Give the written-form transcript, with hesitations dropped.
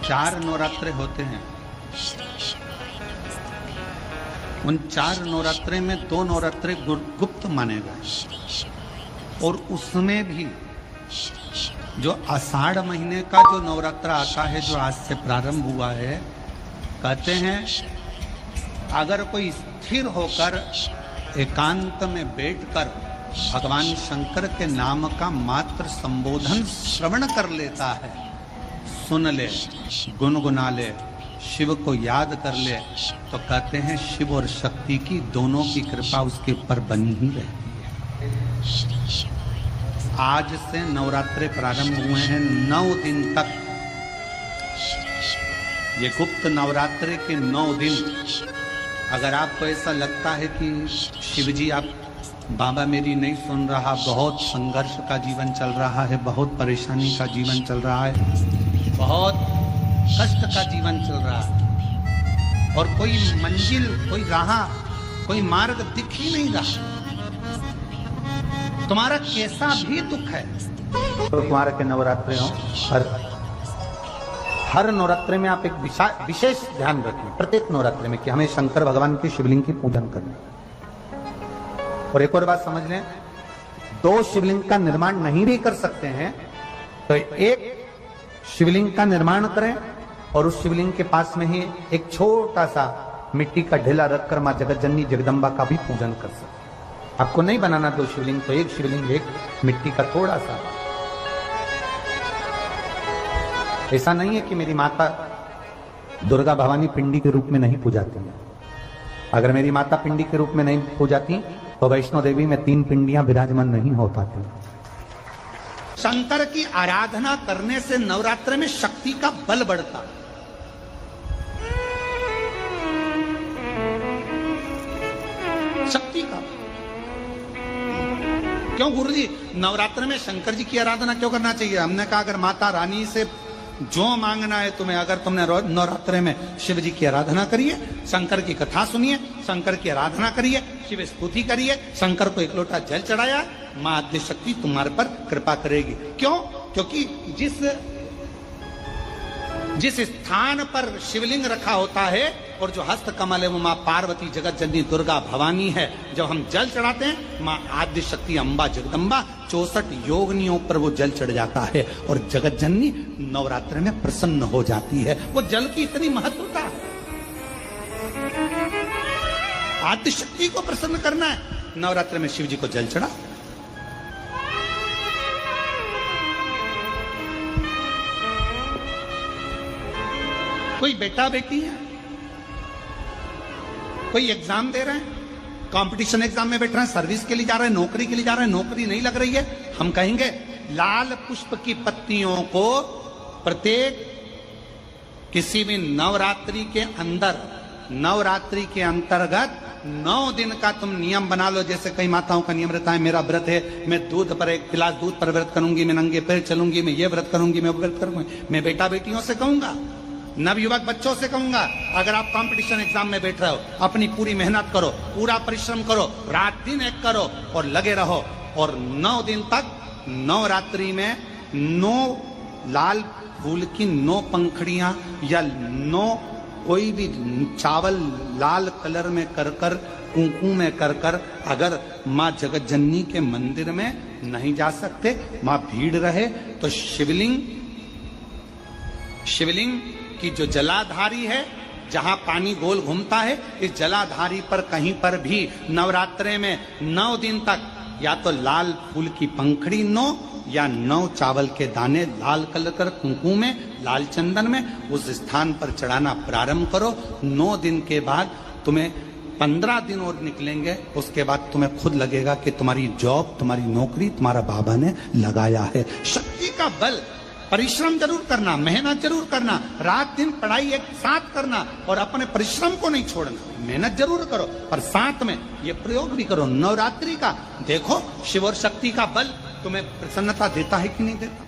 4 नवरात्रे होते हैं। उन 4 नवरात्रे में 2 नवरात्रे गुप्त माने गए, और उसमें भी जो आषाढ़ महीने का जो नवरात्र आता है, जो आज से प्रारंभ हुआ है, कहते हैं अगर कोई स्थिर होकर एकांत में बैठकर भगवान शंकर के नाम का मात्र संबोधन श्रवण कर लेता है, सुन ले, गुनगुना ले, शिव को याद कर ले, तो कहते हैं शिव और शक्ति की दोनों की कृपा उसके ऊपर बनी ही रहती है। आज से नवरात्रे प्रारंभ हुए हैं, 9 दिन तक। ये गुप्त नवरात्रे के 9 दिन, अगर आपको ऐसा लगता है कि शिवजी आप बाबा मेरी नहीं सुन रहा, बहुत संघर्ष का जीवन चल रहा है, बहुत परेशानी का जीवन चल रहा है, बहुत कष्ट का जीवन चल रहा है, और कोई मंजिल, कोई राह, कोई मार्ग दिख ही नहीं रहा, तुम्हारा कैसा भी दुख है, तो तुम्हारे के नवरात्रे हो, हर नवरात्रे में आप एक विशेष ध्यान रखें, प्रत्येक नवरात्रे में, कि हमें शंकर भगवान की शिवलिंग की पूजन करना। और एक और बात समझ लें, 2 शिवलिंग का निर्माण नहीं भी कर सकते हैं तो एक शिवलिंग का निर्माण करें, और उस शिवलिंग के पास में ही एक छोटा सा मिट्टी का ढेला रखकर मां जगत जननी जगदम्बा का भी पूजन कर सकते। आपको नहीं बनाना 2 शिवलिंग, तो एक शिवलिंग, एक मिट्टी का थोड़ा सा। ऐसा नहीं है कि मेरी माता दुर्गा भवानी पिंडी के रूप में नहीं पूजाती है। अगर मेरी माता पिंडी के रूप में नहीं पूजाती तो वैष्णो देवी में 3 पिंडियां विराजमान नहीं हो पाती। शंकर की आराधना करने से नवरात्र में शक्ति का बल बढ़ता। शक्ति का क्यों गुरुजी नवरात्र में शंकर जी की आराधना क्यों करना चाहिए? हमने कहा अगर माता रानी से जो मांगना है तुम्हें, अगर तुमने नवरात्रे में शिव जी की आराधना करिए, शंकर की कथा सुनिए, शंकर की आराधना करिए, शिव स्तुति करिए, शंकर को 1 लोटा जल चढ़ाया, मां आद्य शक्ति तुम्हारे पर कृपा करेगी। क्यों? क्योंकि जिस स्थान पर शिवलिंग रखा होता है और जो हस्त कमल है वो मां पार्वती जगत जननी दुर्गा भवानी है। जब हम जल चढ़ाते हैं मां आद्य शक्ति अम्बा जगदम्बा 64 योगिनियों पर वो जल चढ़ जाता है, और जगत जननी नवरात्र में प्रसन्न हो जाती है। वो जल की इतनी महत्वता है। आद्य शक्ति को प्रसन्न करना है, नवरात्र में शिव जी को जल चढ़ा। कोई बेटा बेटी है, कोई एग्जाम दे रहे हैं, कंपटीशन एग्जाम में बैठ रहे हैं, सर्विस के लिए जा रहे हैं, नौकरी के लिए जा रहे हैं, नौकरी नहीं लग रही है, हम कहेंगे लाल पुष्प की पत्तियों को प्रत्येक किसी भी नवरात्रि के अंदर, नवरात्रि के अंतर्गत 9 दिन का तुम नियम बना लो। जैसे कई माताओं का नियम रहता है, मेरा व्रत है, मैं दूध पर 1 गिलास दूध पर व्रत करूंगी, मैं नंगे पैर चलूंगी, मैं ये व्रत करूंगी, मैं वो व्रत करूंगी। मैं बेटा बेटियों से कहूंगा, नवयुवक बच्चों से कहूंगा, अगर आप कंपटीशन एग्जाम में बैठ रहे हो, अपनी पूरी मेहनत करो, पूरा परिश्रम करो, रात दिन एक करो और लगे रहो, और 9 दिन तक नवरात्रि में 9 लाल फूल की 9 पंखड़ियां या 9 कोई भी चावल लाल कलर में कर कर, कुंकू में कर कर, अगर माँ जगत जननी के मंदिर में नहीं जा सकते, माँ भीड़ रहे, तो शिवलिंग की जो जलाधारी है, जहां पानी गोल घूमता है, इस जलाधारी पर कहीं पर भी नवरात्रे में 9 दिन तक या तो लाल फूल की पंखड़ी 9 या 9 चावल के दाने लाल कलर कर कुंकू में, लाल चंदन में, उस स्थान पर चढ़ाना प्रारंभ करो। 9 दिन के बाद तुम्हें 15 दिन और निकलेंगे, उसके बाद तुम्हें खुद लगेगा कि तुम्हारी जॉब, तुम्हारी नौकरी तुम्हारा बाबा ने लगाया है। शक्ति का बल, परिश्रम जरूर करना, मेहनत जरूर करना, रात दिन पढ़ाई एक साथ करना, और अपने परिश्रम को नहीं छोड़ना। मेहनत जरूर करो पर साथ में ये प्रयोग भी करो नवरात्रि का। देखो शिव और शक्ति का बल तुम्हें प्रसन्नता देता है कि नहीं देता।